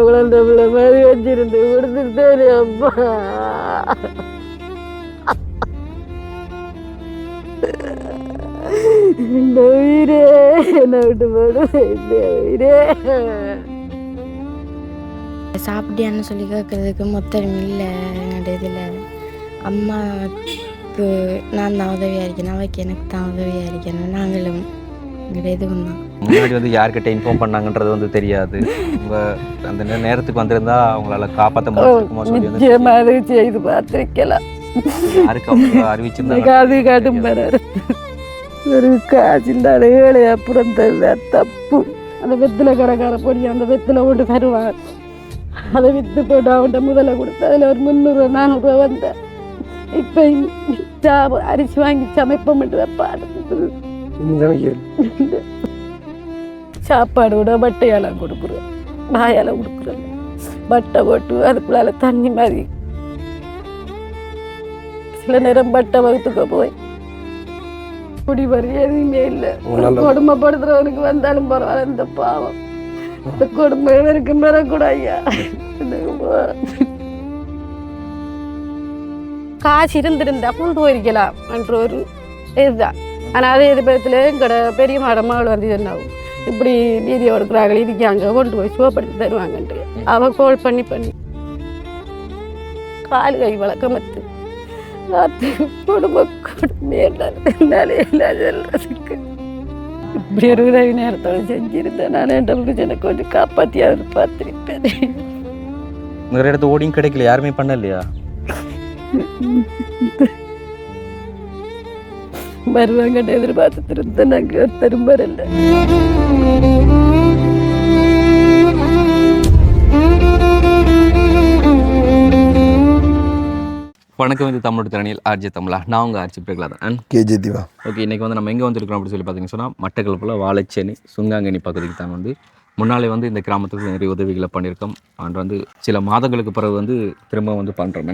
குழந்தை பிள்ளை மாதிரி வச்சிருந்து கொடுத்துட்டேன் அப்பா. இந்த உயிரே என்னை விட்டு போடு, இந்த உயிரே. சாப்பிட்டியான்னு சொல்லி கேட்கறதுக்கு மொத்தம் இல்லை. என்னோட இதில் அம்மாவுக்கு நான் தான் உதவியாக இருக்கேன், அவைக்கு எனக்கு தான் உதவியாக இருக்கேன். நாங்களும் எங்களோட இது பண்ணோம். முன்னாடி வந்து யார்கிட்ட இன்ஃபார்ம் பண்ணாங்கன்றது வந்து தெரியாது. அவங்க அந்த நேரத்துக்கு வந்திருந்தா அவங்களால காப்பாற்ற முடியுமா செய்து பார்த்துருக்கலாம். யாருக்கு அறிவிச்சிருந்தாங்க அது காட்டும் போறாரு. ஒரு காசில்லாத ஏழை அப்புறம் தப்பு. அந்த வெத்தில கடைக்கார பொடி அந்த வெத்தில கொண்டு தருவான். அதை விற்று போட்டு அவன்கிட்ட முதல்ல கொடுத்து அதில் ஒரு 300-400 வந்தேன். இப்போ அரிசி வாங்கி சமைப்போம் பாடு. சாப்பாடு விட பட்டையால் கொடுக்குறேன், வாயால் கொடுக்குறேன். பட்டை போட்டு அதுக்குள்ளால தண்ணி மாதிரி சில நேரம் பட்டை வகுத்துக்க போய் குடி வரி எதுவுமே இல்லை. கொடுமைப்படுத்துறவனுக்கு வந்தாலும் பரவாயில்ல. இந்த பாவம் இந்த கொடுமை இவருக்கு பெறக்கூட ஐயா. காசு இருந்திருந்தா கொண்டு போயிருக்கலாம் என்ற ஒரு இதுதான். ஆனால் அதே எதிர்ப்பத்தில் எங்கட பெரிய மகள் வந்து என்னாகும் இப்படி நீதியை கொடுக்குறாங்க, இதுக்கு அங்கே கொண்டு போய் சுகப்படுத்தி தருவாங்கன்ட்டு அவள் கோல் பண்ணி கால் கை வழக்கமத்து குடும்ப கொடுமையாலே இல்லாததுக்கு இப்படி ஒரு உதவி நேரத்தோடு செஞ்சிருந்தேன். நான் என் எனக்கு கொஞ்சம் காப்பாற்றியாவது பார்த்துருப்பேன். நிறைய இடத்து ஓடியும் கிடைக்கல, யாருமே பண்ணலையா? வருவாங்கன்னு எதிர்பார்த்துட்டு இருந்தேன். நாங்கள் ஒருத்தரும் வரல. வணக்கம், இது தமிழோட திறனில் ஆர்ஜி தமிழா. நான் உங்கள் RG Prahaladhan KG Diva. Okay, இன்றைக்கி வந்து நம்ம எங்கே வந்துருக்கோம் அப்படின்னு சொல்லி பார்த்தீங்கன்னு சொன்னால் மட்டக்களப்பில் வாழைச்சேனி சுங்காங்கனி பகுதிக்கு தான் வந்து முன்னாலே வந்து இந்த கிராமத்துக்கு நிறைய உதவிகளை பண்ணியிருக்கோம். அண்ட் வந்து சில மாதங்களுக்கு பிறகு வந்து திரும்ப வந்து பண்ணுறோம்.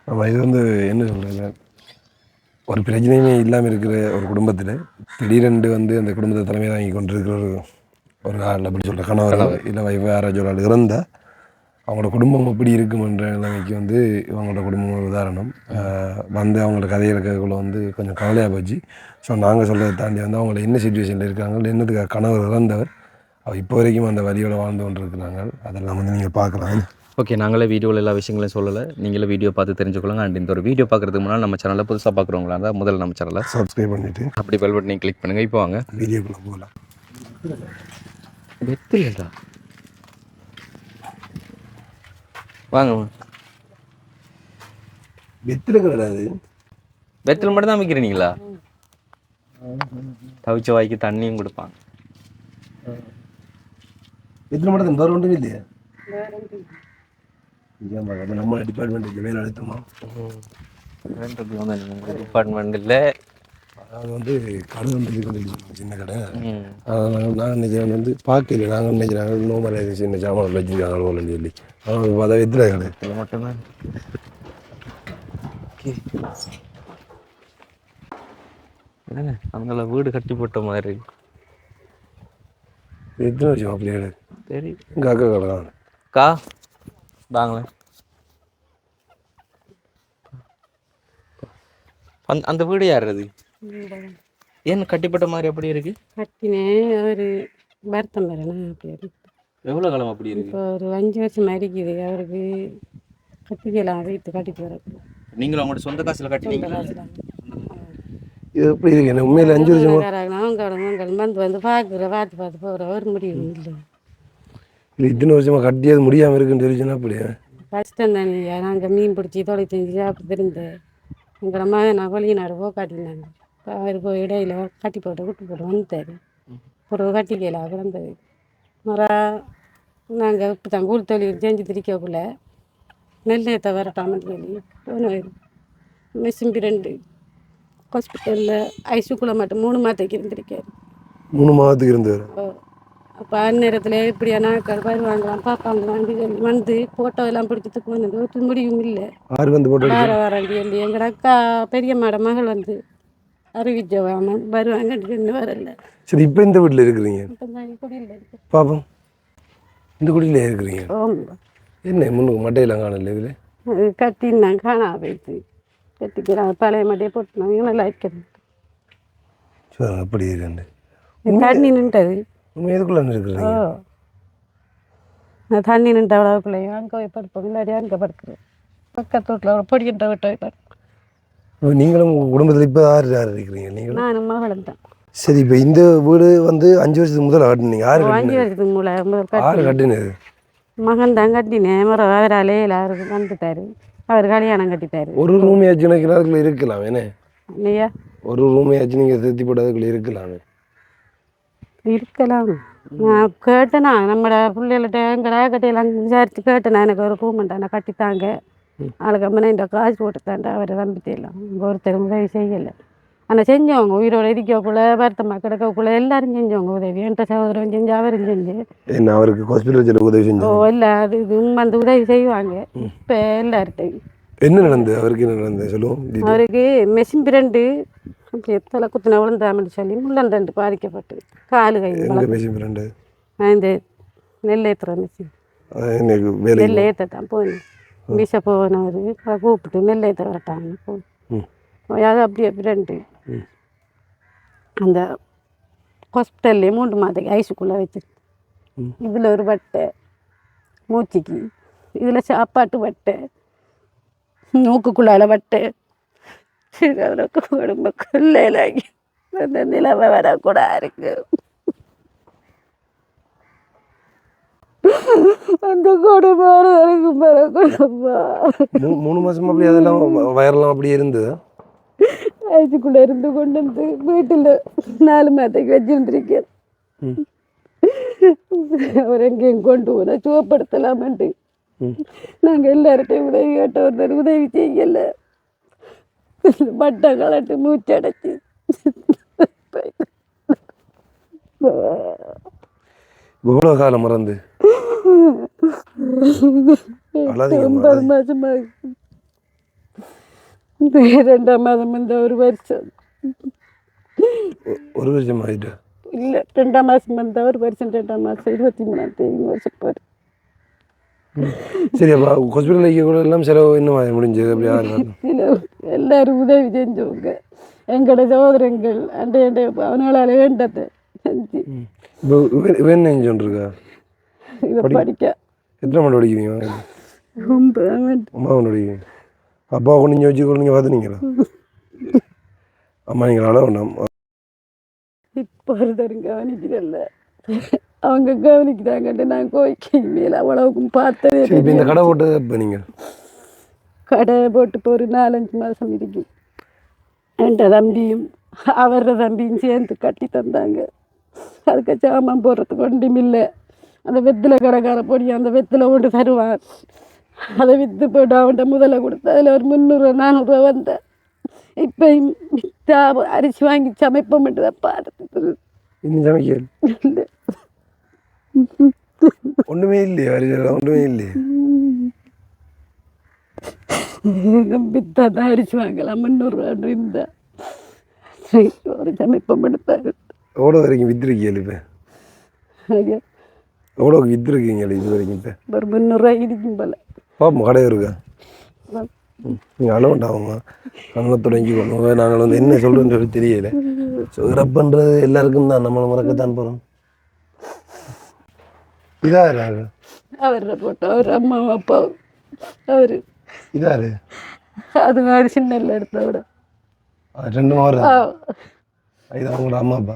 ஆமாம், இது வந்து என்ன சொல்கிறது, ஒரு பிரச்சனையுமே இல்லாமல் இருக்கிற ஒரு குடும்பத்தில் திடீரென்று வந்து அந்த குடும்பத்தை தலைமை தாங்கி கொண்டிருக்கிற ஒரு ஆள் அப்படி சொல்கிற கணவர் இல்லை வைஃப் யாராச்சும் ஒரு ஆள் இருந்தால் அவங்களோட குடும்பம் எப்படி இருக்குமென்ற நிலைமைக்கு வந்து இவங்களோட குடும்பம் ஒரு உதாரணம். வந்து அவங்களோட கதைகளுக்குள்ள வந்து கொஞ்சம் கவலையாக போச்சு. ஸோ நாங்கள் சொல்கிறத தாண்டி வந்து அவங்கள என்ன சுச்சுவேஷனில் இருக்காங்க, என்னதுக்கு கணவர் இறந்தவர் இப்போ வரைக்கும் அந்த வழியோடு வாழ்ந்து கொண்டு இருக்கிறாங்க. அதெல்லாம் வந்து நீங்கள் பார்க்கலாம். ஓகே, நாங்களே வீடியோவில் எல்லா விஷயங்களையும் சொல்லலை, நீங்களே வீடியோ பார்த்து தெரிஞ்சுக்கொள்ளுங்க. அண்ட் இந்த ஒரு வீடியோ பார்க்குறதுக்கு முன்னால் நம்ம சேனலில் புதுசாக பார்க்குறவங்களா இருந்தால் முதல்ல நம்ம சேனலை சப்ஸ்கிரைப் பண்ணிவிட்டு அப்படி பெல் பட்டனை கிளிக் பண்ணுங்கள். இப்போ வாங்க வீடியோக்குள்ளே போகலாம். வெத்திலா வாங்க. வெத்தில கிடையாது, வெத்தில மட்டும் தான் விற்கிறீங்களா? தவிச்ச வாய்க்கு தண்ணியும் கொடுப்பாங்க. வெத்தில மட்டும் தான், வேறு ஒன்றும் இல்லையா? நம்ம டிபார்ட்மெண்ட் வேலை அழுத்தமா டிபார்ட்மெண்ட்டில் அது வந்து கடை வந்து சின்ன கடை. நான் நினைக்கிறேன் வந்து பார்க்கல, நாங்கள் நினைக்கிறாங்க நோமல் சின்ன சாமான் வச்சுருக்காங்க போலன்னு சொல்லி அவங்க பார்த்தா வெத்தில கடை மட்டும்தான். என்னங்க அவங்கள வீடு கட்டி போட்ட மாதிரி எத்தனை வருஷம் அப்படியே சரி. எங்கள் அக்கா கடை தான் அக்கா வாங்களேன். அந்த வீடு யார் அது? ஏன் கட்டிப்பட்ட மாதிரி அப்படி இருக்கு? கட்டினேன் ஒரு வருத்தம் வரணும். அப்படி இருக்கு. எவ்வளோ காலம் அப்படி இருக்கு? இப்போ ஒரு 5 வருஷம் இருக்குது. அவருக்கு கட்டிக்கலாம், வீட்டு கட்டிட்டு வர. நீங்களும் அவங்களோட சொந்த காசில் கட்டினீங்களா? இது எப்படி இருக்கு? என்ன உண்மையில் 5 வருஷமா அவங்க வந்து பார்த்து போகிற ஒரு முடிவு இல்லை. இல்லை இத்தனை வருஷமாக கட்டி அது முடியாமல் இருக்குன்னு சொல்லிச்சுன்னா அப்படியே கஷ்டம் தானே. நாங்கள் மீன் பிடிச்சி தொலை செஞ்சு அப்படி இருந்தேன். எங்கள் மகன் நான் வெளிநாடு காட்டினாங்க. அவர் போய் இடையில கட்டி போட்டு விட்டு போட்டு வந்துட்டார். ஒரு கட்டிக்கலாம் பிறந்தது மரா. நாங்கள் இப்போ தான் கூலி தொழில் செஞ்சு திரிக்கக்குள்ள நெல்லையத்தை வரட்டாமல் சொல்லி போனவர் மெசிம்பி 2 ஹாஸ்பிட்டலில் ஐசுக்குள்ளே மட்டும் 3 மாதத்துக்கு இருந்திருக்காரு. 3 மாதத்துக்கு இருந்தவர். அப்போ அந்நேரத்தில் இப்படியா நாட்கள் வருவாங்களாம் பார்ப்பாங்களான்னு சொல்லி வந்து ஃபோட்டோ எல்லாம் பிடிச்சதுக்கு போனது ஒரு முடிவும் இல்லை. வரேன் சொல்லி எங்கள் அக்கா பெரிய மகள் வந்து அறிவிச்சவாம வருவாங்கன்னு வரல. சரி, இப்போ இந்த வீட்டில் இருக்கிறீங்க? குடியில் இருக்கு. பாப்போம் இந்த குடியில இருக்கிறீங்க? ஆமாம். என்ன முன்னுக்கு மட்டையெல்லாம் காணல இதில்? அது கட்டினா காணா போயிடுச்சு. கட்டிக்கிறாங்க பழைய மட்டையை போட்டுனாங்க நல்லா இருக்கிறது. சரி அப்படி இருக்கு. தண்ணி நின்றது. உண்மை எதுக்குள்ள இருக்கிறீங்க? தண்ணி நின்ற அவ்வளோக்குள்ளையும் அங்கே போய் படுப்போம். இல்லாடி அங்கே படுக்கிறோம். பக்கத்து வீட்டில் பொடிக்கின்ற வீட்டை போய் படுப்போம். நீங்களும் உங்கள் குடும்பத்தில் இப்போ யார் இருக்கிறீங்க? நீங்கள் நானும் மகளும் தான். சரி, இப்போ இந்த வீடு வந்து 5 வருஷத்துக்கு முதல்ல கட்டினீங்க. 5 வருஷத்துக்கு யார் கட்டினது? மகன் தான் கட்டினேன். அவராலே எல்லாருக்கும் வந்துட்டாரு. அவர் கல்யாணம் கட்டிட்டாரு. ஒரு ரூம் ஆச்சு நினைக்கிறேன், அதுக்குள்ள இருக்கலாம். ஏன்னா இல்லையா, ஒரு ரூம் ஆச்சு நீங்கள் திருத்தி போட்டு அதுக்குள்ள இருக்கலாமே. இருக்கலாம். நான் கேட்டேனா நம்மளோட பிள்ளைகள்கிட்ட எங்கடா கட்டியெல்லாம் விசாரிச்சு கேட்டேனா, எனக்கு ஒரு ரூமெண்டாண்ணா கட்டித்தாங்க, அதுக்கு அம்மனை இந்த காசு போட்டுத்தாண்டா அவரை நம்பிட்டேலாம். இங்கே ஒருத்தர் உதவி செய்யலை. ஆனால் செஞ்சவங்க உயிரோட இருக்கக்குள்ள வருத்தமாக கிடக்கக்குள்ள எல்லாரும் செஞ்சவங்க உதவி. என்கிட்ட சகோதரன் செஞ்சு அவரும் செஞ்சு என்ன அவருக்கு ஹாஸ்பிட்டல் உதவி செஞ்சு இல்லை அது இது வந்து உதவி செய்வாங்க. இப்போ எல்லார்ட்டையும் என்ன நடந்தது? அவருக்கு என்ன நடந்தது சொல்லுவோம். அவருக்கு மெஷின் பிரண்டு அப்படி தலை குத்தின விழுந்தாமன்னு சொல்லி முள்ளந்தண்டு பாதிக்கப்பட்டு காலு கை மெஷின் பிரண்டு இந்த நெல் ஏற்றுற மெஷின் நெல் நெல் ஏற்ற தான் போகணும். மிஷ போனவர் கூப்பிட்டு நெல் ஏற்ற வரட்டாங்க போய் அது அப்படியே பிரண்டு அந்த ஹாஸ்பிட்டல்லே 3 மாதத்துக்கு ஐஸுக்குள்ளே வச்சு இதில் ஒரு வட்டை மூச்சுக்கு, இதில் சாப்பாட்டு வட்டை, மூக்குக்குள்ளால வட்டை, அவருக்கு குடும்ப கொள்ளையிலாகி அந்த நிலைமை வரக்கூட இருக்கு. அந்த கொடுமாறு வரைக்கும் வரக்கூடப்பா. 3 மாதம் அப்படி அதெல்லாம் வயரெல்லாம் அப்படியே இருந்தது. ஐஸுக்குள்ளே இருந்து கொண்டு வந்து வீட்டில் 4 மாதத்துக்கு வச்சுருந்துருக்கேன். அவர் எங்கேயும் கொண்டு போனால் சுகப்படுத்தலாமன்ட்டு நாங்கள் எல்லார்ட்டையும் உதவி கேட்ட ஒருத்தர் உதவி செய்யலை. பட்டை கலட்டு மூச்சடைச்சி எவ்வளோ காலம் மறந்து 9 மாதமாக 2ஆம் மாதம் இந்த ஒரு வருஷம் ஆகிட்டு இல்லை 2ஆம் மாதம் வந்தால் ஒரு வருஷம் 2ஆம் மாதம் 23ஆம் தேதி வருஷம் போரு. சரி, அப்போ ஹாஸ்பிட்டல் கூட எல்லாம் செலவு இன்னும் முடிஞ்சது. அப்படி எல்லாரும் உதவி செஞ்சவங்க எங்களோட சகோதரங்கள் அண்டை அவனால வேண்டதை செஞ்சு என்ன செஞ்சுருக்கா இதை படிக்க. எத்தனை மணி படிக்கிறீங்க? 9 படிக்கிறீங்க. அப்பா கொண்டு நீங்கள் வச்சு நீங்கள் பார்த்துனீங்களா? அம்மா நீங்கள் அளவுண்ணா இப்போ ஒருத்தரும் கவனிக்கிறல்ல, அவங்க கவனிக்கிறாங்கன்ட்டு நான் கோய்க்கு மேலே அவ்வளவுக்கும் பார்த்ததே. இப்போ இந்த கடை போட்டு இப்போ நீங்கள் கடை போட்டு இப்போ ஒரு 4-5 மாதம் இருக்கு. என்கிட்ட தம்பியும் அவரோட தம்பியும் சேர்ந்து கட்டி தந்தாங்க. அதுக்கு சாமான் போடுறதுக்கு ஒன்றும் இல்லை. அந்த வெத்தில கடைக்கார பொடி அந்த வெத்தில கொண்டு தருவான். அதை விற்று போட்டு அவன்கிட்ட முதல்ல கொடுத்து அதில் ஒரு 300-400 வந்தேன். இப்போ அரிசி வாங்கி சமைப்போம் மட்டும் தான் பார்த்துட்டு இன்னும் சமைக்கல. ஒன்றுமே இல்லையா? அரிசி ஒன்றுமே இல்லையா? வித்தா தான் அரிசி வாங்கலாம் 300 இருந்தா ஒரு சமைப்பம் எடுத்தாங்க. எவ்வளோ வரைக்கும் விற்றுருக்கீங்க? இப்போ எவ்வளோக்கு விற்றுருக்கீங்க இது வரைக்கும்? இப்போ ஒரு 300 இருக்கும் போல. பாப்போம் கடை இருக்கா? நீங்கள் அளவுண்டாகுங்க நம்மளை தொடங்கி கொண்டு நாங்கள் வந்து என்ன சொல்கிறோன்னு சொல்லி தெரியலை. சிறப்புன்றது எல்லாருக்கும் தான், நம்மளை மறக்கத்தான் போகிறோம். இதாரு அவரை போட்டோம் அவர் அம்மா அப்பா அவர் இதாரு அது மாதிரி சின்ன எடுத்த விட 2 மாதம் இது அவங்களோட அம்மா அப்பா.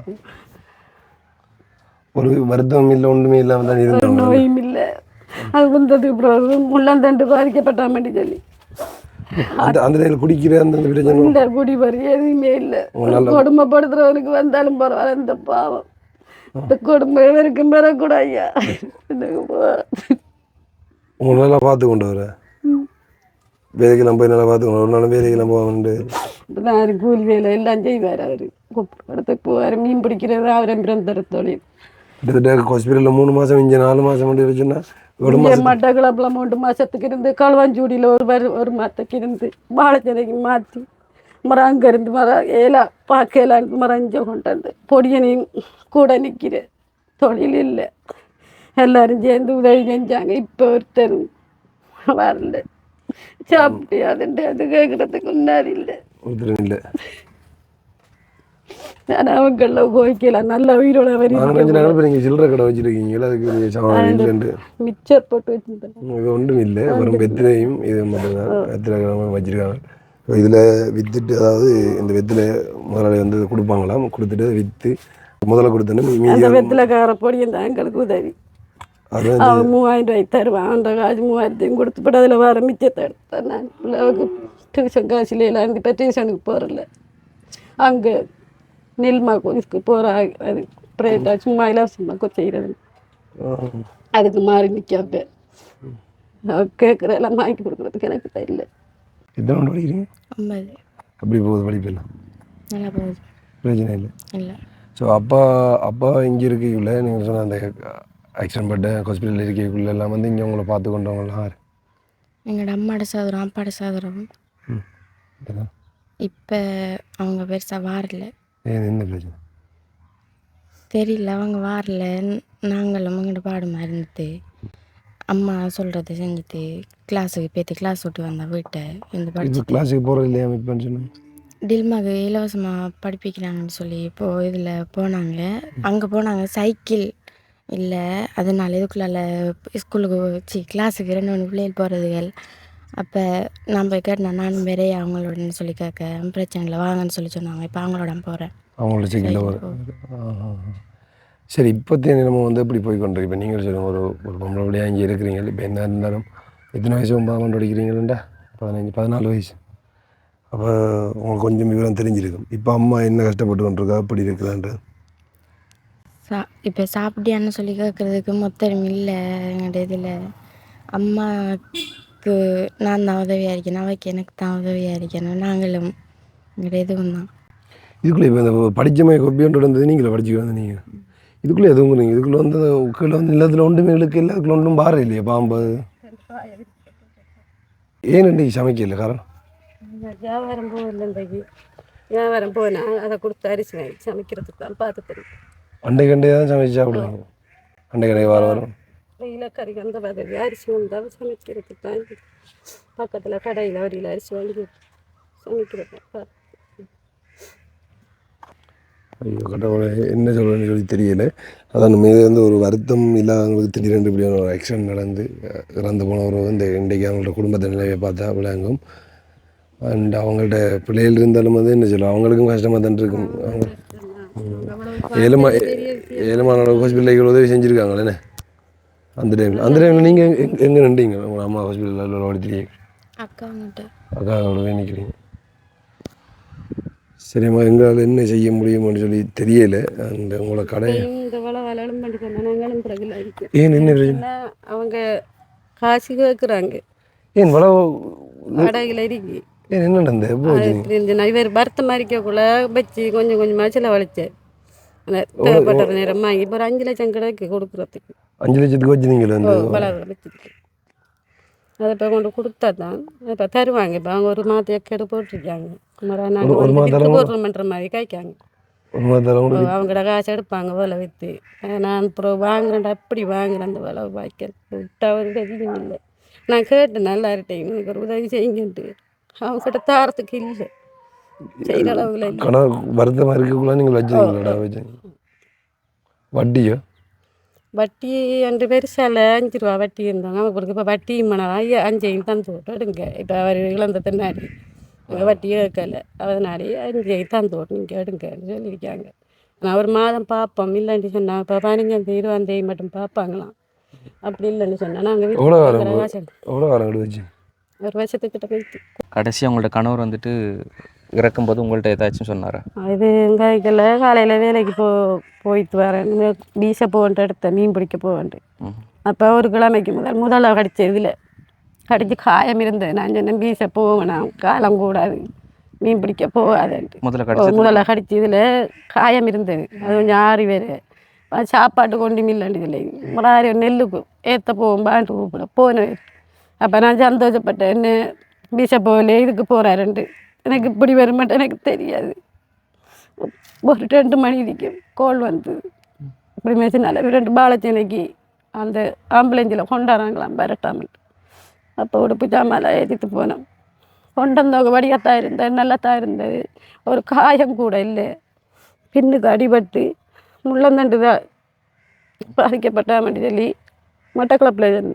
ஒரு வருத்தம் இல்லை ஒன்றுமே இல்லாமல் தான் இருந்தாங்க. நோயும் இல்லை. அது வந்ததுக்கு அப்புறம் முள்ளந்தண்டு பாதிக்கப்பட்டாமட்டி சொல்லி அந்த நேரம் குடிக்கிற அந்த பிரச்சனை இல்லை. குடி வரி எதுவுமே இல்லை. கொடுமைப்படுத்துறவனுக்கு வந்தாலும் பரவாயில்ல. இந்த பாவம் இந்த கொடுமை வரைக்கும் பெறக்கூட ஐயா உங்களை நல்லா பார்த்து கொண்டு வர வேலைக்கெல்லாம் போய் நல்லா பார்த்துக்கணும். ஒரு நாள் வேலைக்கெல்லாம் போவான்ட்டு நான் கூலி வேலை எல்லாம் செய்வார். அவர் இடத்துக்கு போவார். மீன் பிடிக்கிறது அவரை பிறந்தர தொழில். கிட்டத்தட்ட ஹாஸ்பிட்டலில் 3 மாதம் இங்கே 4 மாதம் மட்டும் இருந்துச்சுன்னா மட்டக்களப்பில் 3 மாதத்துக்கு இருந்து களுவாஞ்சூடியில் ஒரு மாதத்துக்கு இருந்து வாழைச்சனைக்கு மாற்றி மரம் அங்கே இருந்து மரம் ஏலா பார்க்கலான்னு மரம் இங்கே கொண்டாந்து பொடியனையும் கூட நிற்கிற தொழில் இல்லை. எல்லாரும் சேர்ந்து உதவி செஞ்சாங்க. இப்போ ஒருத்தரும் வரல. சாப்பிட்டியாதுண்டு அது கேட்குறதுக்கு முன்னாடி இல்லை. ஒருத்தரும் இல்லை. ஆனால் அவங்கள போய்க்கலாம் நல்ல உயிரோட நீங்கள் சில்லறை கடை வச்சுருக்கீங்களா? அதுக்கு மிச்சர் போட்டு வச்சுருந்தேன். இது ஒன்றும் இல்லை, வெறும் வெத்திலையும் இது மட்டும்தான் வெத்திலை கிழமை வச்சுருக்காங்க. இதில் விற்றுட்டு, அதாவது இந்த வெத்திலை முதலாளி வந்து கொடுப்பாங்களாம், கொடுத்துட்டு விற்று முதல்ல கொடுத்தோன்னே அந்த வெத்திலைக்கார பொடியும் தான் எங்களுக்கு உதவி. அவன் 3000 ரூபாய்க்கு தருவான். அந்த காசு 3000 கொடுத்துப்பட்டு அதில் வர மிச்சத்தை எடுத்தேன். நான் பிள்ளைக்கு டியூஷன் காசுல எல்லாம் இப்போ டியூஷனுக்கு போகிறல, அங்கே நெல்மா கோயிலுக்கு போகிறாங்க. அது ப்ரைவேட்டாக சும்மா இலவசமாக செய்கிறது. அதுக்கு மாறி நிற்காப்ப கேட்குற எல்லாம் வாங்கி கொடுக்குறதுக்கு எனக்கு தெரியல. எத்தனை படிக்கிறீங்க? 50. அப்படி போகுது படிப்பெல்லாம்? நல்லா போகுது, பிரச்சனை இல்லை. இல்லை. ஸோ அப்பா இங்கே இருக்கக்குள்ள நீங்கள் சொன்ன அந்த ஆக்சிடென்ட் பட்ட ஹாஸ்பிட்டலில் இருக்கக்குள்ள எல்லாம் வந்து இங்கே உங்களை பார்த்து கொண்டவங்களாம் எங்களோட அம்மாவோட சதுரம், அப்பாவோட சதுரம். இப்போ அவங்க பெருசாக வாரல. என்ன பிரச்சனை தெரியல, அவங்க வாரல. நாங்களும் எங்கள்கிட்ட பாடமாக இருந்துட்டு அம்மா சொல்கிறத செஞ்சுட்டு கிளாஸுக்கு போய்த்து கிளாஸ் விட்டு வந்தால் வீட்டை இந்த படிச்சு கிளாஸுக்கு போகிறது இல்லையா? இப்போ சொன்னேன் டில்மாக்கு இலவசமாக படிப்பிக்கிறாங்கன்னு சொல்லி இப்போது இதில் போனாங்க. அங்கே போனாங்க, சைக்கிள் இல்லை, அதனால இதுக்குள்ளால ஸ்கூலுக்கு கிளாஸுக்கு 2 பிள்ளைகள் போகிறதுகள். அப்போ நான் போய் கேட்டேன், நானும் வேறே அவங்களோடன்னு சொல்லி கேட்க பிரச்சனை இல்லை வாங்கன்னு சொல்லி சொன்னாங்க. இப்போ அவங்களோட போகிறேன். அவங்களோட சைக்கிளில். சரி, இப்போத்தைய நம்ம வந்து எப்படி போய் கொண்டு இப்போ நீங்கள் சொல்லுங்கள், ஒரு பொம்பளை வழியாக இங்கே இருக்கிறீங்க. இப்போ என்ன இருந்தாலும் எத்தனை வயசு 9 படிக்கிறீங்களா? 14 வயசு. அப்போ உங்களுக்கு கொஞ்சம் விவரம் தெரிஞ்சிருக்கும். இப்போ அம்மா என்ன கஷ்டப்பட்டு கொண்டிருக்கா, அப்படி இருக்கிறான்ட்டு. இப்போ சாப்பிட்டியான்னு சொல்லி கேட்குறதுக்கு மொத்தம் இல்லை எங்கள்கிட்ட. இதில் அம்மாவுக்கு நான் தான் உதவியாக இருக்கேன், அவைக்கு எனக்கு தான் உதவியாக இருக்கணும். நாங்களும் எங்கள்கிட்ட இதுவும் தான். இதுக்குள்ளே இப்போ இந்த படித்த மாதிரி கொப்பியோண்டு வந்தது நீங்களே படிச்சுக்க வந்து நீங்கள் இதுக்குள்ளே எதுவும் நீங்கள் இதுக்குள்ளே வந்து கீழே வந்து நிலத்தில் ஒன்றுமே இழுக்கு இல்லை, அதுக்குள்ள ஒன்றும் பாறை இல்லையா? பாம்பு ஏன் இன்றைக்கி சமைக்கல காரணம்? வியாபாரம் போகல. இன்றைக்கு வியாபாரம் போனால் அதை கொடுத்து அரிசி வாங்கி சமைக்கிறதுக்கு தான் பார்த்து தெரியும். அண்டை கண்டையாக தான் சமைச்சு சாப்பிடுவாங்க. அண்டை கடை வரும் இலக்கறி அந்த பதவி அரிசி வந்தால் சமைக்கிறதுக்கு தான் பக்கத்தில் கடையில் வரியில் அரிசி வாங்கி சமைக்கிறதுக்கு. ஐயோ கடவுளை, என்ன சொல்கிறேன்னு சொல்லி தெரியல. அதான் மீது வந்து ஒரு வருத்தம் இல்லாதவங்களுக்கு திடீரென்று இப்படியான ஒரு ஆக்சிடென்ட் நடந்து இறந்து போனவர் வந்து இன்றைக்கு அவங்களோட குடும்பத்தை நிலையை பார்த்தா விளங்கும். அண்ட் அவங்கள்ட்ட பிள்ளைகள் இருந்தாலும் வந்து என்ன சொல்லுவோம், அவங்களுக்கும் கஷ்டமாக தான் இருக்கும். அவங்க ஏழுமான ஹாஸ்பிட்டலுக்கு உதவி செஞ்சுருக்காங்களே அந்த டைமில் நீங்கள் எங்கே நின்றீங்க? உங்கள் அம்மா ஹாஸ்பிட்டலில் ஓடித்தீங்க, அக்காவோட நிற்கிறீங்க. சரிம்மா, எங்களால் என்ன செய்ய முடியும்னு சொல்லி தெரியலை. அந்த உங்களை கடை ஏன் என்ன அவங்க காசு கேட்குறாங்க. ஏன் வளவு கடையில் இருக்கு. ஏன் என்ன நடந்தது? இவர் பர்த்தம் மறிக்கக்குள்ள வச்சு கொஞ்சம் கொஞ்சமாக செலவழிச்சேன். தேவைப்பட்ட நேரம் வாங்கி இப்போ ஒரு 5 லட்சம் கடைக்கு கொடுக்குறதுக்கு. 5 லட்சத்துக்கு வச்சு நீங்கள் வந்து வச்சுருக்கு. அதை இப்போ கொண்டு கொடுத்தா தான் இப்போ தருவாங்க. இப்போ அவங்க ஒரு மாதம் எக்கேடு போட்டிருக்காங்க. போடுற மாதிரி காய்க்காங்க. அவங்களோட காசு எடுப்பாங்க வேலை விற்று. நான் அப்புறம் வாங்குறேன்டா அப்படி வாங்குறேன். அந்த வேலை வாய்க்க விட்டா ஒரு கதியும் இல்லை. நான் கேட்டேன் நல்லா இருக்கேன், எனக்கு ஒரு உதவி செய்யுங்கன்ட்டு. அவங்க கிட்ட தாரத்துக்கு இல்லை, செய்கிற அளவில் இல்லை. வருத்தமாக இருக்கக்குள்ள நீங்கள் வச்சு வட்டியோ வட்டி 2 பெருசால 5 ரூபா வட்டி இருந்தாங்க. அவங்களுக்கு இப்போ வட்டியும் பண்ணலாம் 5 தந்து விட்டு எடுங்க. இப்போ அவர் இழந்த தின்னாடி வட்டி கேட்கல, அதனாலே 5 தந்து விட்டு நீங்கள் எடுங்கன்னு சொல்லியிருக்காங்க. நான் ஒரு மாதம் பார்ப்போம் இல்லைன்னு சொன்னால் இப்போ 15 20 மட்டும் பார்ப்பாங்களாம். அப்படி இல்லைன்னு சொன்னால் நாங்கள் ஒரு வருஷத்துக்கிட்ட போயிட்டு கடைசி அவங்களோட கணவர் வந்துட்டு இறக்கும்போது உங்கள்கிட்ட ஏதாச்சும் சொன்னாரா? இது எங்கள் காலையில் வேலைக்கு போயிட்டு வரேன். பீசை போன்ட்டு எடுத்தேன், மீன் பிடிக்க போவேன்ட்டு. அப்போ ஒரு கிழமைக்கு முதல்ல கடிச்ச இதில் கடிச்சு காயம் இருந்தது. நான் சொன்னேன் பீசை போவேன், நான் காலம் கூடாது, மீன் பிடிக்க போகாதுன்ட்டு. முதல்ல கடிச்சு இதில் காயம் இருந்தது. அது கொஞ்சம் 6 பேர் சாப்பாட்டு கொண்டு மில்லண்டு இல்லை ஒரு நெல்லுக்கு ஏற்ற போகும்பான்ட்டு கூப்பிட போனேன். அப்போ நான் சந்தோஷப்பட்டேன், என்ன பீசை போகல இதுக்கு போகிறாருன்ட்டு. எனக்கு இப்படி வருமாட்டேன் எனக்கு தெரியாது. ஒரு 2 மணி இருக்கும் கோல் வந்து இப்படி மேய்ச்சினால 2 பாலச்சனைக்கு அந்த ஆம்புலன்ஸில் கொண்டாடுறாங்களாம் வரட்டாமல். அப்போ உடுப்பு ஜாமான் ஏற்றிட்டு போனோம். கொண்டு வந்தவங்க வடியாத்தான் இருந்தது, நல்லாத்தான் இருந்தது. ஒரு காயம் கூட இல்லை. பின்னுக்கு அடிபட்டு முள்ளந்தண்டு தான் பாதிக்கப்பட்டாமட்டு சொல்லி மட்டக்களப்பில்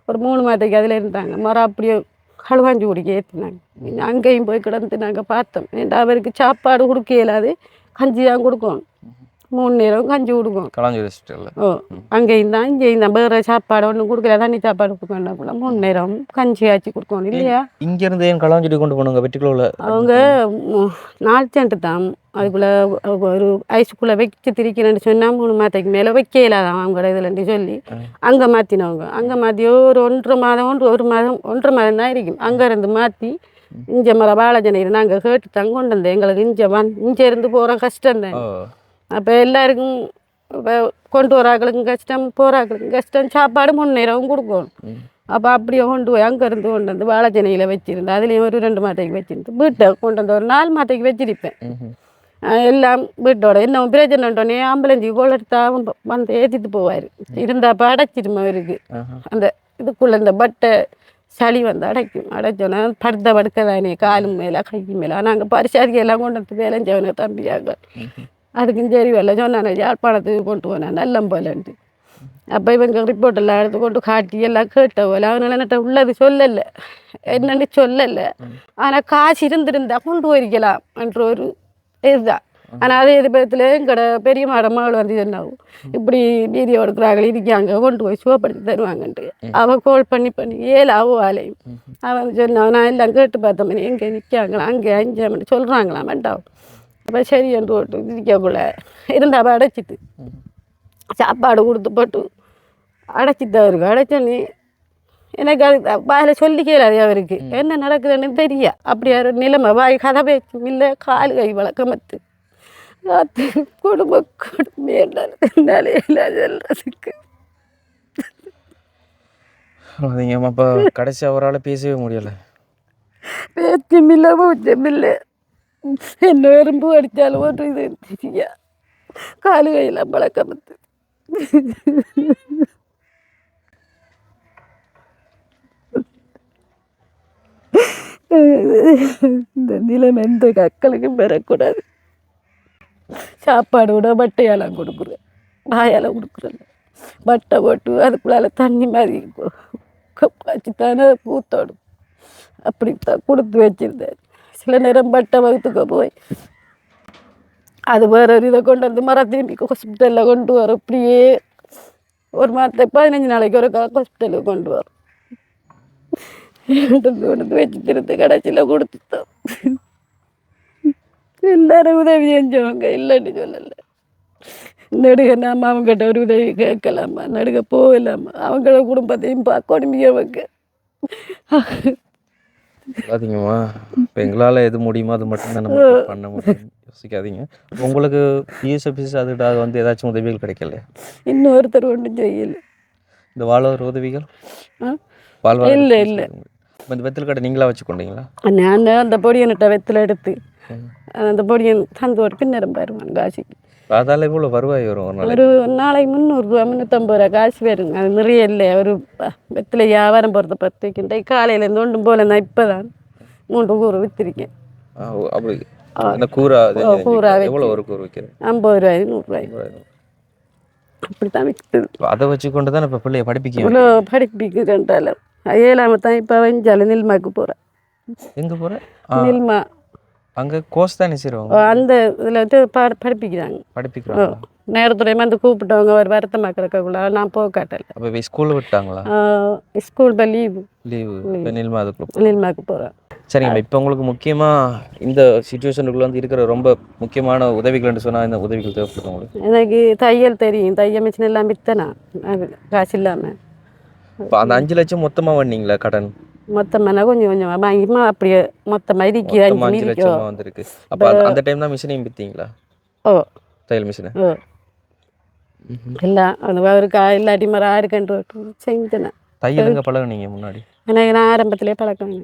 ஒரு 3 மாதத்துக்கு அதில் இருந்தாங்க. மரம் அப்படியே களுவாஞ்சி குடிக்க ஏற்றினாங்க. அங்கேயும் போய் கிடந்து நாங்கள் பார்த்தோம். ஏன்டா அவருக்கு சாப்பாடு கொடுக்க இயலாது, கஞ்சி தான் கொடுக்கணும். 3 நேரம் கஞ்சி கொடுக்கும். கலாஞ்சி ஹாஸ்பிட்டலில். ஓ, அங்கேயும் தான் இங்கேயும் தான் வேறு சாப்பாடு ஒன்றும் கொடுக்கல, தண்ணி சாப்பாடு கொடுக்கணும். 3 நேரம் கஞ்சி ஆச்சு கொடுக்கணும் இல்லையா? இங்கேருந்து ஏன் கலாஞ்சிட்டு கொண்டு போனாங்க வெட்டிக்குள்ள? அவங்க 4 சென்ட் தான். அதுக்குள்ளே ஒரு ஐஸுக்குள்ளே வச்சு திரிக்கிறேன்னு சொன்னால் 3 மாதத்துக்கு மேலே வைக்க இயலாதான் அவங்களோட இதுலன்னு சொல்லி அங்கே மாற்றினவங்க. அங்கே மாற்றி ஒரு 1.5 மாதம் 1.5 மாதம் தான் இருக்கும். அங்கேருந்து மாற்றி இங்கே பாலஜனையில் நாங்கள் கேட்டு தான் கொண்டு வந்தேன். எங்களுக்கு இங்கே இருந்து போகிறோம் கஷ்டம்தான். அப்போ எல்லாருக்கும் இப்போ கொண்டு வராக்களுக்கும் கஷ்டம், போகிறாக்களுக்கும் கஷ்டம். சாப்பாடு 3 நேரமும் கொடுக்கணும். அப்போ அப்படியே கொண்டு போய் அங்கேருந்து கொண்டு வந்து வாழைச்சனையில் வச்சுருந்தேன். அதுலேயும் ஒரு 2 மாதத்துக்கு வச்சுருந்து வீட்டை கொண்டு வந்து ஒரு 4 மாதத்துக்கு வச்சிருப்பேன். எல்லாம் வீட்டோட என்ன பிரச்சனை உண்டோடனே ஆம்புலன்ஸுக்கு கோலெடுத்தா வந்து ஏற்றிட்டு போவார். இருந்தாப்போ அடைச்சிருமா அவருக்கு அந்த இதுக்குள்ளே இந்த பட்டை சளி வந்து அடைச்சோன்னா படுக்க தானே காலும் மேலே கை மேலே. நாங்கள் பரிசாதிக்கு எல்லாம் கொண்டு வந்து வேலைஞ்சவனை தம்பியாங்க. அதுக்கும் சரி வரல சொன்னானே யாழ்ப்பாணத்துக்கு கொண்டு போனேன் நல்லம் போலன்ட்டு. அப்போ இவங்க ரிப்போர்ட் எல்லாம் எடுத்து கொண்டு காட்டி எல்லாம் கேட்ட போல அவனால என்னட்ட உள்ளது சொல்லலை, என்னன்னு சொல்லலை. ஆனால் காசு இருந்திருந்தா கொண்டு போயிருக்கலாம் என்ற ஒரு இதுதான். ஆனால் அதே விதத்தில் எங்களோட பெரிய மகள் வந்து என்னாகும் இப்படி வீடியோ எடுக்கிறார்கள் இருக்காங்க கொண்டு போய் சுகப்படுத்தி தருவாங்கன்ட்டு அவள் கால் பண்ணி ஏழாவோ ஆலையும் அவன் சொன்னான். நான் எல்லாம் கேட்டு பார்த்தோம், எங்கே நிற்காங்களா அங்கே 5 மணி சொல்கிறாங்களாம் வேண்டாம். அப்போ சரி என்று போட்டு இருக்கக்குள்ள இருந்தால் அவள் அடைச்சிட்டு சாப்பாடு கொடுத்து போட்டு அடைச்சிட்டு அவருக்கு அடைச்சோன்னே எனக்கு அது வாயில் சொல்லி கேளாது அவருக்கு என்ன நடக்குதுன்னு தெரியா. அப்படி ஒரு நிலைமை வாய் கதை பேச்சும் இல்லை, கால் கை வழக்கமத்து கொடுமையாலே சொல்றதுக்கு. அப்போ கடைசி அவரால் பேசவே முடியலை, பேச்சும் இல்லை மூச்சும் இல்லை. என்ன எறும்பு அடித்தாலும் ஒரு இது தெரியா, காலு கையெல்லாம் பழக்கமத்து. இந்த நிலைமை எந்த மக்களுக்கும் பெறக்கூடாது. சாப்பாடு விட பட்டையாலாம் கொடுக்குறேன், வாயால் கொடுக்குறேன். பட்டை போட்டு அதுக்குள்ளால தண்ணி மாதிரி வச்சுத்தானே பூத்தோடும் அப்படித்தான் கொடுத்து வச்சிருந்தேன். சில நேரம் பட்டை வகுத்துக்க போய் அது வேற ஒரு இதை கொண்டு வந்து திரும்பி ஹாஸ்பிட்டலில் கொண்டு வரும். இப்படியே ஒரு மாதத்தை 15 நாளைக்கு ஒரு ஹாஸ்பிட்டலுக்கு கொண்டு வரும். கொண்டு வச்சு திருந்து கடைசியில் கொடுத்துட்டோம். எல்லாரும் உதவி செஞ்சவங்க இல்லைன்னு சொல்லலை. நடுக நாம அவங்ககிட்ட ஒரு உதவி கேட்கலாமா, நடுக போகலாமா, அவங்கள குடும்பத்தையும் பார்க்கணுமியவங்க. பார்த்தீங்கம்மா, இப்போ எங்களால் எது முடியுமோ அது மட்டும்தான் நம்ம பண்ண முடியும், யோசிக்காதீங்க. உங்களுக்கு பிஎஸ்எஃபிஸ் அதுகிட்ட வந்து ஏதாச்சும் உதவிகள் கிடைக்கல? இன்னொருத்தர் ஒன்றும் செய்யலை. இந்த வாழ்வாதார உதவிகள் இல்லை இல்லை. இந்த வெத்தல் கடை நீங்களா வச்சு கொண்டீங்களா? நான் அந்த பொடியன்கிட்ட வெத்தலை எடுத்து அந்த பொடியன் தந்து ஒரு பின்னரம் பாருவாங்க காசுக்கு. அதால இவ்வளோ வருவாய் வரும் ஒரு நாளைக்கு 300 ரூபா 350 ரூபா காசு வருங்க. அது நிறைய இல்லை. ஒரு வெத்தலை வியாபாரம் போகிறத பற்றிக்கிட்டே காலையிலேருந்து ஒன்றும் போல நான் இப்போ தான் 3 கூறு விற்றுருக்கேன். அப்படி அந்த கூரா கூரா எவ்வளோ ஒரு கூறு விற்கிறேன்? 50 ரூபாய் 100 ரூபாய் அப்படி தான் விற்குது. அதை வச்சு கொண்டு தான் இப்போ பிள்ளைய படிப்பிக்க இவ்வளோ படிப்பிக்குதுன்றாலும் 7ஆம் தான் இப்போ வெஞ்சாலும் நில்மாக்கு போகிறேன். எங்கே போகிறேன்? நில்மா அங்கே கோர்ஸ் தானே செய்வாங்க, அந்த இதில் வந்து படிப்பிக்கிறாங்க. நேரத்துறையுமே வந்து கூப்பிட்டவங்க ஒரு வருத்தமாக்கிறக்குள்ள நான் போக காட்டல. அப்போ ஸ்கூலில் விட்டாங்களா? ஸ்கூல் இப்போ லீவு நில்மா அதுக்குள்ள நில்மாக்கு போகிறேன். சரிங்கம்மா, இப்போ உங்களுக்கு முக்கியமாக இந்த சுச்சுவேஷனுக்குள்ள வந்து இருக்கிற ரொம்ப முக்கியமான உதவிகள்னு சொன்னால் இந்த உதவிகள் தேவைப்படுது உங்களுக்கு? எனக்கு தையல் தெரியும், தையல் மிஷின் எல்லாம் விற்றனா காசு இல்லாமல். இப்போ அந்த 5 லட்சம் மொத்தமாக வந்தீங்களா கடன்? மொத்தமாக கொஞ்சம் கொஞ்சமாக வாங்கிமா அப்படியே மொத்தமாக 5 லட்சமாக வந்திருக்கு. அப்போ அந்த டைம் தான் மிஷினையும் விற்றீங்களா? ஓ, தையல் மிஷினை. ஓ, எல்லாம் அந்த அவருக்கு இல்லாட்டி மாதிரி ஆறுக்கன்று செஞ்சேன். தையலுங்க பழகுனீங்க முன்னாடி? எனக்கு நான் ஆரம்பத்திலே பழக்கம்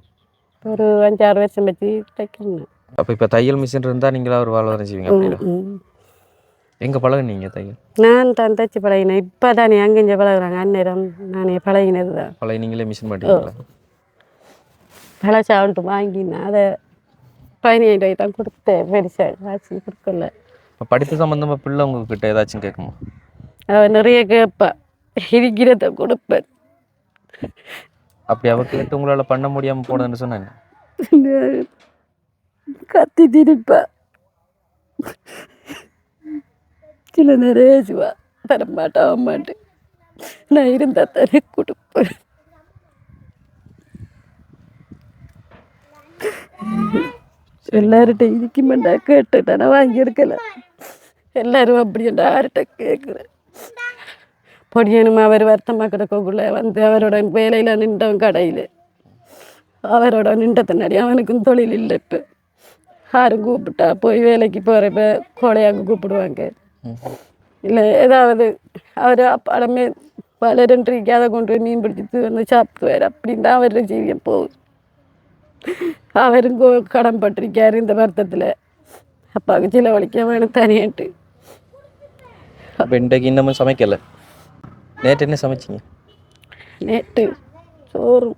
ஒரு 5-6 வருஷம் வச்சு தைக்கணும். அப்போ இப்போ தையல் மிஷின் இருந்தால் நீங்களா ஒரு வாழ்வாதாரம் செய்வீங்க அப்படின்னா? எங்கே பழகுனீங்க தையல்? நான் தான் தச்சு பழகினேன். இப்போ தானே அங்கே இங்கே பழகுறாங்க. அந்நேரம் நானே பழகினது தான். பழைய நீங்களே மிஷின் பண்ணிட்டீங்களா? பழசாவன்ட்டு வாங்கினேன். அதை 15 தான் கொடுத்தேன். பெருசாக காசு கொடுக்கல. இப்போ படிப்பு சம்மந்தமாக பிள்ளை உங்ககிட்ட ஏதாச்சும் கேட்குமா? அவன் நிறைய கேட்பான். இருக்கிறத கொடுப்பேன். அப்படி அவ கேட்டு உங்களால் பண்ண முடியாமல் போனதுன்னு சொன்னாங்க. கத்தி திரிப்பா. சில நிறைய ஏசுவா. தரமாட்டா அம்மாட்டு. நான் இருந்தா தானே கொடுப்பேன். எல்லார்கிட்ட இருக்குமெண்டா கேட்டுட்டா நான் வாங்கி எடுக்கல. எல்லாரும் அப்படின்டா யார்கிட்ட கேட்குறேன். பொடியனுமா அவர் வருத்தமாக கிடக்கக்குள்ள வந்து அவரோட வேலையில் நின்றவன் கடையில் அவரோட நின்ற தன்னாடி அவனுக்கும் தொழில் இல்லை. இப்போ யாரும் கூப்பிட்டா போய் வேலைக்கு போகிறப்ப கோடையாக கூப்பிடுவாங்க. இல்லை ஏதாவது அவர் அப்பாடமே பல 2 அதை கொண்டு போய் மீன் பிடிச்சிட்டு வந்து சாப்பிடுவார். அப்படின் தான் அவர் ஜீவியம் போகுது. அவரும் கடன் பட்டிருக்கார் இந்த வருத்தத்தில். அப்பாவுக்கு செலவழிக்க வேணும் தனியாட்டு. அப்போ இன்றைக்கு இன்னமும் சமைக்கலை? நேற்று என்ன சமைச்சிங்க? நேற்று சோறு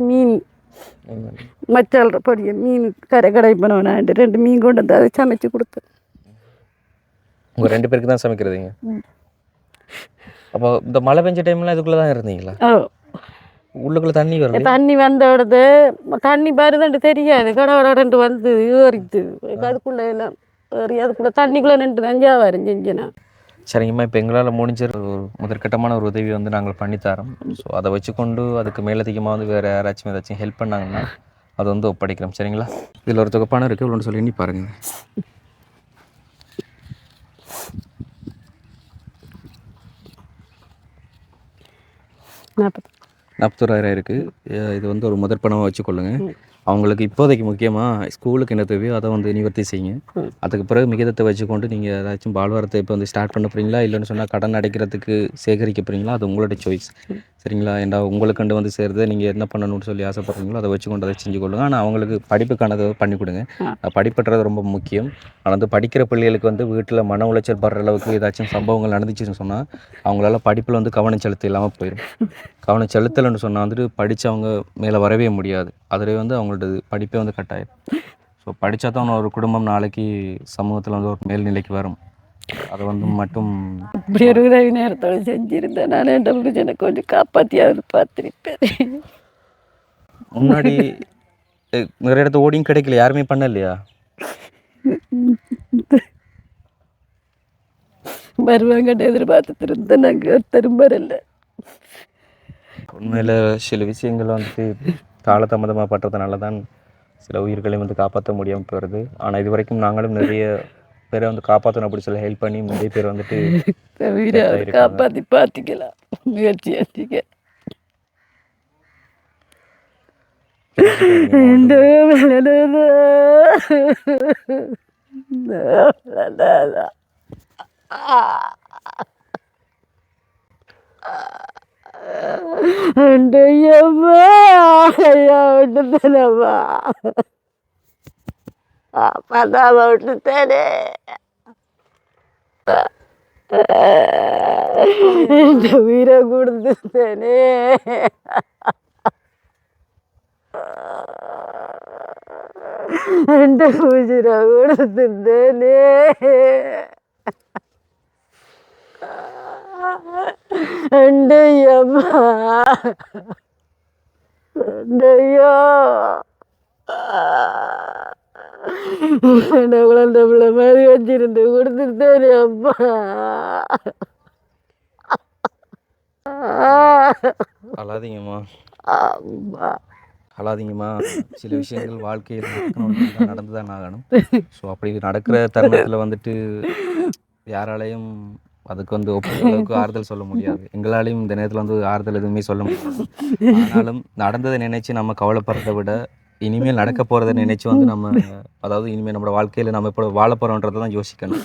மீன் மச்சால் பொடிய மீன் கடை பண்ணவனாண்டு 2 மீன் கொண்டு வந்து அதை சமைச்சு கொடுத்தேன். உங்கள் 2 பேருக்கு தான் சமைக்கிறதுங்க? அப்போ இந்த மழை பெஞ்ச டைம்லாம் இதுக்குள்ளே தான் இருந்தீங்களா? உள்ளுக்குள்ளே தண்ணி வருது? தண்ணி வந்தோடது தண்ணி வருதுன்ட்டு தெரியாது. கடவுட வந்து ஏறித்து அதுக்குள்ளே எல்லாம் ஏறி அதுக்குள்ளே தண்ணிக்குள்ளே நின்று நஞ்சா வரும் செஞ்சேன்னா. சரிங்கம்மா, இப்போ எங்களால் முடிஞ்ச ஒரு முதற்கட்டமான ஒரு உதவி வந்து நாங்கள் பண்ணித்தரோம். ஸோ அதை வச்சுக்கொண்டு அதுக்கு மேலதிகமாக வந்து வேறு யாராச்சும் ஏதாச்சும் ஹெல்ப் பண்ணாங்கன்னா அது வந்து ஒப்படைக்கிறோம். சரிங்களா? இதில் ஒரு தொகை பணம் இருக்குது. இவ்வளோன்னு சொல்லி எண்ணி பாருங்கள். 41,000 இருக்குது. இது வந்து ஒரு முதற் பணமாக வச்சுக்கொள்ளுங்க. அவங்களுக்கு இப்போதைக்கு முக்கியமாக ஸ்கூலுக்கு என்ன தேவையோ அதை வந்து நிவர்த்தி செய்யுங்க. அதுக்கு பிறகு மிகதத்தை வச்சுக்கொண்டு நீங்கள் ஏதாச்சும் வாழ்வாரத்தை இப்போ வந்து ஸ்டார்ட் பண்ண போகிறீங்களா, இல்லைன்னு சொன்னால் கடன் அடைக்கிறதுக்கு சேகரிக்க போகிறீங்களா, அது உங்களோட சாய்ஸ். சரிங்களா? ஏன்டா உங்களுக்குண்டு வந்து சேர்ந்து நீங்கள் என்ன பண்ணணும்னு சொல்லி ஆசைப்படுறீங்களோ அதை வச்சுக்கொண்டு அதை செஞ்சு கொள்ளுங்க. ஆனால் அவங்களுக்கு படிப்புக்கானதை பண்ணி கொடுங்க. படிப்புன்றது ரொம்ப முக்கியம். ஆனால் வந்து படிக்கிற பிள்ளைகளுக்கு வந்து வீட்டில் மன உளைச்சல் படுற அளவுக்கு ஏதாச்சும் சம்பவங்கள் நடந்துச்சுன்னு சொன்னால் அவங்களால படிப்பில் வந்து கவனம் செலுத்த இல்லாமல் போயிடும். கவனம் செலுத்தலைன்னு சொன்னால் வந்துட்டு படித்தவங்க மேலே வரவே முடியாது. அதில் வந்து அவங்களோட படிப்பே வந்து கட்டாயம். ஸோ படித்தா தான் ஒரு குடும்பம் நாளைக்கு சமூகத்தில் வந்து ஒரு மேல்நிலைக்கு வரும். அதை வந்து மட்டும் இப்படி ஒரு உதவி நேரத்தோடு செஞ்சுருந்தேன். நான் என் எனக்கு கொஞ்சம் காப்பாற்றியாவது பார்த்துருப்பேன். முன்னாடி நிறைய இடத்த ஓடியும் கிடைக்கல, யாருமே பண்ணலையா? வருவாங்கன்னு எதிர்பார்த்துட்டு இருந்தேன். நாங்கள் ஒருத்தரும் வரல. உண்மையில் சில விஷயங்கள் வந்துட்டு காலதாமதமாக பட்டதுனால தான் சில உயிர்களையும் வந்து காப்பாற்ற முடியாமல் போகிறது. ஆனால் இது வரைக்கும் நாங்களும் நிறைய பேரை வந்து காப்பாற்றணும் அப்படி சொல்லி ஹெல்ப் பண்ணி நிறைய பேர் வந்துட்டு காப்பாற்றி பார்த்திக்கலாம் முயற்சி ஆச்சுக்க. அண்டையம்மா ஐயா விட்டுத்தேனம்மா பதாம விட்டுத்தேனே. இந்த உயிரை கொடுத்துத்தேனே. இந்த உயிரை கொடுத்துத்தேனே. அண்டையம்மா அண்டையோ என்ன குழந்தை பிள்ளை மாதிரி வச்சிருந்து கொடுத்துட்டேனே அப்பா. அழாதீங்கம்மா, அம்மா அழாதீங்கம்மா. சில விஷயங்கள் வாழ்க்கையில் நடந்து தான் ஆகணும். ஸோ அப்படி நடக்கிற தருணத்தில் வந்துட்டு யாராலையும் அதுக்கு வந்து ஒப்புக்கு ஆறுதல் சொல்ல முடியாது. எங்களாலையும் இந்த நேரத்தில் வந்து ஆறுதல் எதுவுமே சொல்ல முடியாது. ஆனாலும் நடந்ததை நினைச்சு நம்ம கவலைப்படுறதை விட இனிமேல் நடக்க போகிறத நினைச்சு வந்து நம்ம, அதாவது இனிமேல் நம்மளோட வாழ்க்கையில் நம்ம இப்போ வாழ போகிறோன்றதை தான் யோசிக்கணும்.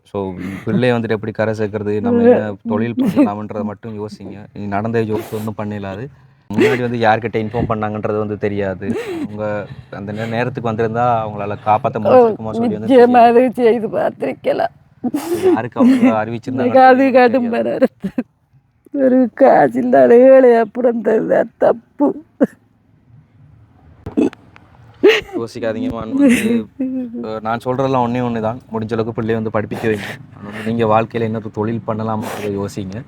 ஸோ பிள்ளையை வந்துட்டு எப்படி கரை சேர்க்கறது, நம்ம என்ன தொழில் பண்ணலாம்ன்றதை மட்டும் யோசிங்க. நீ நடந்த யோசிச்சு ஒன்றும் பண்ணிடலாது. முன்னாடி வந்து யார்கிட்ட இன்ஃபார்ம் பண்ணாங்கன்றது வந்து தெரியாது. அவங்க அந்த நேரத்துக்கு வந்திருந்தா அவங்களால காப்பாற்ற முடிஞ்சிருக்குமா சொல்லி வந்து நிச்சயமாக அது செய்து பார்த்திருக்கலாம். யாருக்கு அவங்க அறிவிச்சிருந்தாங்க அது கடும்பர ஒரு காசு இல்லாத ஏழையா பிறந்தது தப்பு. யோசிக்காதீங்கம்மா. வந்து நான் சொல்கிறதெல்லாம் ஒன்று தான், முடிஞ்ச அளவுக்கு பிள்ளைய வந்து படிப்பிக்க வைங்க. நீங்கள் வாழ்க்கையில் என்ன தொழில் பண்ணலாம்ன்றதை யோசிங்க.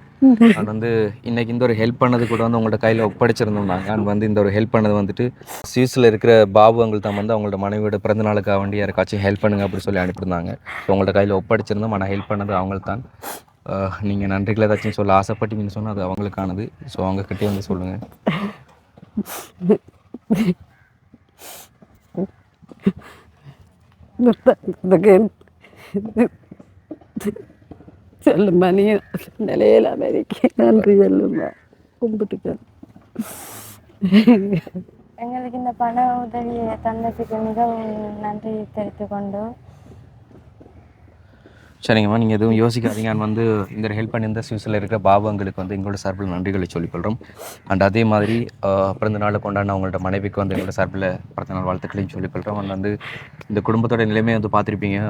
நான் வந்து இன்றைக்கி இந்த ஒரு ஹெல்ப் பண்ணது கூட வந்து உங்கள்கிட்ட கையில் ஒப்படைச்சிருந்தோம்னாங்க. நான் வந்து இந்த ஒரு ஹெல்ப் பண்ணது வந்துட்டு சுவிஸில் இருக்கிற பாபு அங்கிள் தான் வந்து அவங்களோட மனைவியோட பிறந்த நாளுக்காக வேண்டி யாருக்காச்சும் ஹெல்ப் பண்ணுங்க அப்படி சொல்லி அனுப்பியிருந்தாங்க. ஸோ உங்கள்கிட்ட கையில் ஒப்படைச்சிருந்தோம். ஆனால் ஹெல்ப் பண்ணது அவங்களுக்கு தான். நீங்கள் நன்றிகள் ஏதாச்சும் சொல்ல ஆசைப்பட்டீங்கன்னு சொன்னால் அது அவங்களுக்கானது. ஸோ அவங்கக்கிட்டே வந்து சொல்லுங்கள். சொல்லுமா நீ நிலையில அமெரிக்க நன்றி சொல்லுமா கும்பிட்டுக்க. எங்களுக்கு இந்த பண உதவியை தந்ததுக்கு மிகவும் நன்றி தெரிவித்து கொண்டோம். சரிங்கம்மா, நீங்கள் எதுவும் யோசிக்காதீங்க. நான் வந்து இந்த ஹெல்ப் பண்ணியிருந்த சுவிஸில் இருக்கிற பாபங்களுக்கு வந்து எங்களோட சார்பில் நன்றிகளை சொல்லிக்கொள்கிறோம். அண்ட் அதே மாதிரி பிறந்த நாளை கொண்டாடின அவங்களோட மனைவிக்கு வந்து எங்களோட சார்பில் பிறந்த நாள் வாழ்த்துக்களையும் சொல்லிக்கொள்கிறோம். அண்ட் வந்து இந்த குடும்பத்தோட நிலைமையை வந்து பார்த்துருப்பீங்க.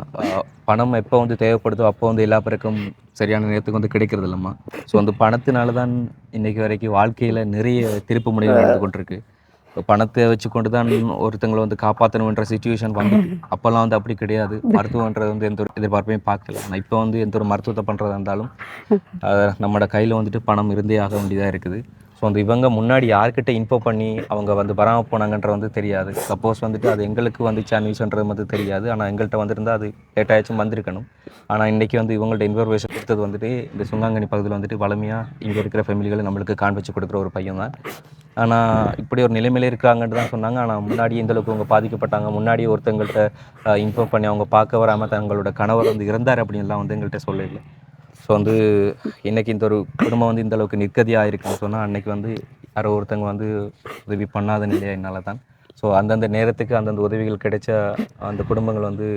பணம் எப்போ வந்து தேவைப்படுதோ அப்போ வந்து எல்லா பேருக்கும் சரியான நேரத்துக்கு வந்து கிடைக்கிறது இல்லைம்மா. ஸோ அந்த பணத்தினால தான் இன்றைக்கி வரைக்கும் வாழ்க்கையில் நிறைய திருப்பு முனைகள் நடந்து கொண்டிருக்கு. பணத்தை வச்சு கொண்டு தான் ஒருத்தங்களை வந்து காப்பாற்றணுன்ற சுச்சுவேஷன் வந்து அப்போல்லாம் வந்து அப்படி கிடையாது. மருத்துவன்றது வந்து எந்த ஒரு எதிர்பார்ப்பையும் பார்க்கல. ஆனால் இப்போ வந்து எந்த ஒரு மருத்துவத்தை பண்ணுறதா இருந்தாலும் நம்மளோட கையில் வந்துட்டு பணம் இருந்தே ஆக வேண்டியதாக இருக்குது. ஸோ அந்த இவங்க முன்னாடி யார்கிட்ட இன்ஃபோ பண்ணி அவங்க வந்து வராமல் போனாங்கன்ற வந்து தெரியாது. சப்போஸ் வந்துட்டு அது எங்களுக்கு வந்துச்சா நியூஸ்ன்றது வந்து தெரியாது. ஆனால் எங்கள்கிட்ட வந்துருந்தால் அது லேட்டாச்சும் வந்திருக்கணும். ஆனால் இன்றைக்கி வந்து இவங்கள்ட்ட இன்ஃபர்மேஷன் கொடுத்தது வந்துட்டு இந்த சுங்காங்கனி பகுதியில் வந்துட்டு வலிமையாக இங்கே இருக்கிற ஃபேமிலிகளை நம்மளுக்கு காண்பிச்சு கொடுக்குற ஒரு பையன் தான். ஆனால் இப்படி ஒரு நிலைமையில இருக்காங்கன்ட்டு தான் சொன்னாங்க. ஆனால் முன்னாடி இந்தளவுக்கு அவங்க பாதிக்கப்பட்டாங்க, முன்னாடி ஒருத்தங்கள்ட்ட இன்ஃபார்ம் பண்ணி அவங்க பார்க்க வராமல் தங்களோட கணவர் வந்து இறந்தார் அப்படின்லாம் வந்து எங்கள்கிட்ட சொல்லலை. ஸோ வந்து இன்றைக்கி இந்த ஒரு குடும்பம் வந்து இந்தளவுக்கு நிற்கதியாக இருக்குன்னு சொன்னால் அன்றைக்கி வந்து யாரோ ஒருத்தங்க வந்து உதவி பண்ணாத நிலையினால தான். ஸோ அந்தந்த நேரத்துக்கு அந்தந்த உதவிகள் கிடைச்ச அந்த குடும்பங்கள் வந்து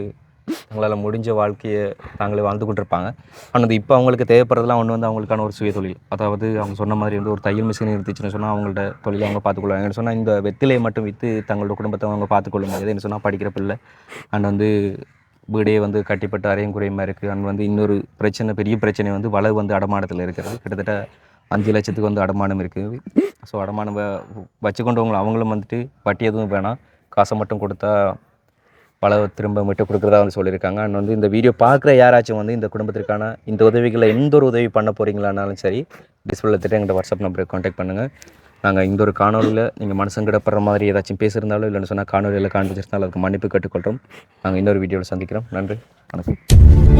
தங்களால் முடிஞ்ச வாழ்க்கையை தாங்களே வாழ்ந்து கொண்டிருப்பாங்க. ஆனால் இப்போ அவங்களுக்கு தேவைப்படுறதுலாம் ஒன்று வந்து அவங்களுக்கான ஒரு சுய தொழில். அதாவது அவங்க சொன்ன மாதிரி வந்து ஒரு தையல் மிஷின் இருந்துச்சுன்னு சொன்னால் அவங்கள்ட்ட தொழிலை அவங்க பார்த்துக்கொள்வாங்க. சொன்னால் இந்த வெத்திலையை மட்டும் விற்று தங்களோட குடும்பத்தை அவங்க பார்த்துக்கொள்ள முடியாது. என்ன சொன்னால் படிக்கிற பிள்ளை அண்ட் வந்து வீடே வந்து கட்டிப்பட்டு அரையும் குறையுமா இருக்குது. அண்ட் வந்து இன்னொரு பிரச்சனை, பெரிய பிரச்சனை வந்து வளவு வந்து அடமானத்தில் இருக்கிறது. கிட்டத்தட்ட 5 லட்சத்துக்கு வந்து அடமானம் இருக்குது. ஸோ அடமானம் வச்சுக்கொண்டவங்க அவங்களும் வந்துட்டு வட்டி எதுவும் வேணாம், காசை மட்டும் கொடுத்தா வளவை திரும்ப மீட்டு கொடுக்குறதா வந்து சொல்லியிருக்காங்க. அண்ட் வந்து இந்த வீடியோ பார்க்குற யாராச்சும் வந்து இந்த குடும்பத்திற்கான இந்த உதவிகளை எந்த ஒரு உதவி பண்ண போகிறீங்களானாலும் சரி, டிஸ்பிளேல திட்டு எங்கள்கிட்ட வாட்ஸ்அப் நம்பருக்கு கான்டாக்ட் பண்ணுங்கள். நாங்கள் இந்த ஒரு காணொலியில் நீங்கள் மனசங்கடப்படுற மாதிரி ஏதாச்சும் பேசியிருந்தாலும் இல்லைன்னு சொன்னால் காணொலியில் காண்பிச்சிருந்தாலும் அதுக்கு மன்னிப்பு கேட்டுக்கொள்கிறோம். நாங்கள் இன்னொரு வீடியோவில் சந்திக்கிறோம். நன்றி, வணக்கம்.